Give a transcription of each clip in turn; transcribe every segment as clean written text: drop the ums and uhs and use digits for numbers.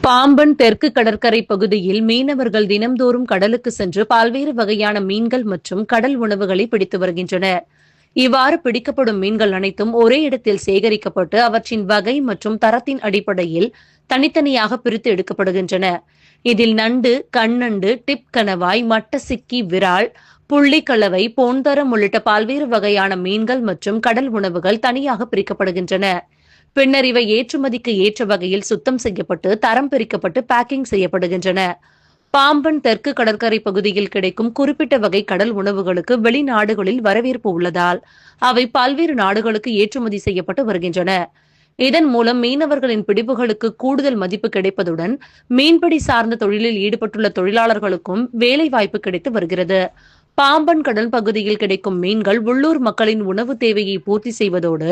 பாம்பன் தெற்கு கடற்கரை பகுதியில் மீனவர்கள் தினம்தோறும் கடலுக்கு சென்று பல்வேறு வகையான மீன்கள் மற்றும் கடல் உணவுகளை பிடித்து வருகின்றனர். இவ்வாறு பிடிக்கப்படும் மீன்கள் அனைத்தும் ஒரே இடத்தில் சேகரிக்கப்பட்டு அவற்றின் வகை மற்றும் தரத்தின் அடிப்படையில் தனித்தனியாக பிரித்து எடுக்கப்படுகின்றன. இதில் நண்டு, கண்ணண்டு, டிப் கணவாய், மட்ட சிக்கி, விரால், புள்ளிக்கலவை, போன்தரம் உள்ளிட்ட பல்வேறு வகையான மீன்கள் மற்றும் கடல் உணவுகள் தனியாக பிரிக்கப்படுகின்றன. பின்னர் இவை ஏற்றுமதிக்கு ஏற்ற வகையில் சுத்தம் செய்யப்பட்டு தரம் பிரிக்கப்பட்டு பேக்கிங் செய்யப்படுகின்றன. பாம்பன் தெற்கு கடற்கரை பகுதியில் கிடைக்கும் குறிப்பிட்ட வகை கடல் உணவுகளுக்கு வெளிநாடுகளில் வரவேற்பு உள்ளதால் அவை பல்வேறு நாடுகளுக்கு ஏற்றுமதி செய்யப்பட்டு வருகின்றன. இதன் மூலம் மீனவர்களின் பிடிப்புகளுக்கு கூடுதல் மதிப்பு கிடைப்பதுடன் மீன்பிடி சார்ந்த தொழிலில் ஈடுபட்டுள்ள தொழிலாளர்களுக்கும் வேலைவாய்ப்பு கிடைத்து வருகிறது. பாம்பன் கடல் பகுதியில் கிடைக்கும் மீன்கள் உள்ளூர் மக்களின் உணவு தேவையை பூர்த்தி செய்வதோடு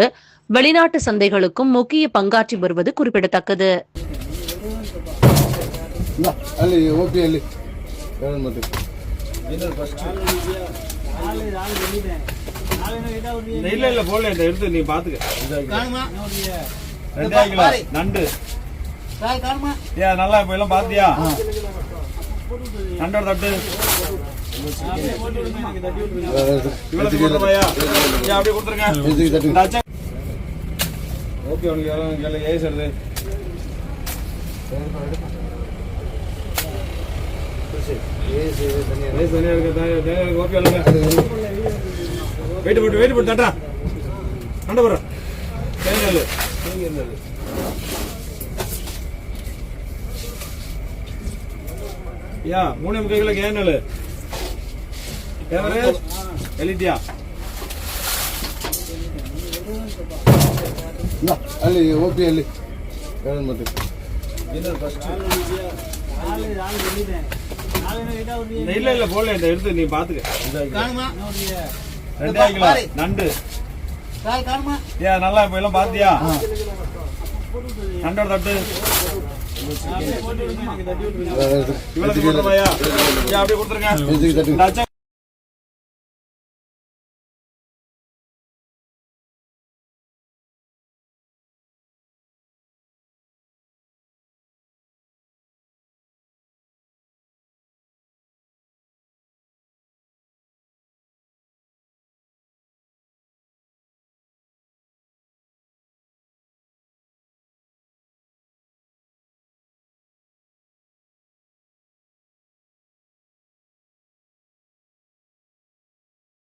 வெளிநாட்டு சந்தைகளுக்கும் முக்கிய பங்காற்றி வருவது குறிப்பிடத்தக்கது. நண்டு நல்லா இப்ப எல்லாம் பாத்தியா? நண்டோட தட்டு அப்படியே கொடுத்துருங்க. ஓகே, உனக்கு ஏசுறது வெயிட் போட்டு தட்டா நண்ட போற யா 3 கிலோ கேனல் எலிட்டியா ಅಲ್ಲಿ ಓಪಿ ಅಲ್ಲಿ ಮತ್ತೆ இல்ல போல எடுத்து நீ பாத்துக்க. நண்டு நல்லா இப்ப எல்லாம் பாத்தியா? நண்டோட தட்டு அப்படியே கொடுத்துருங்க.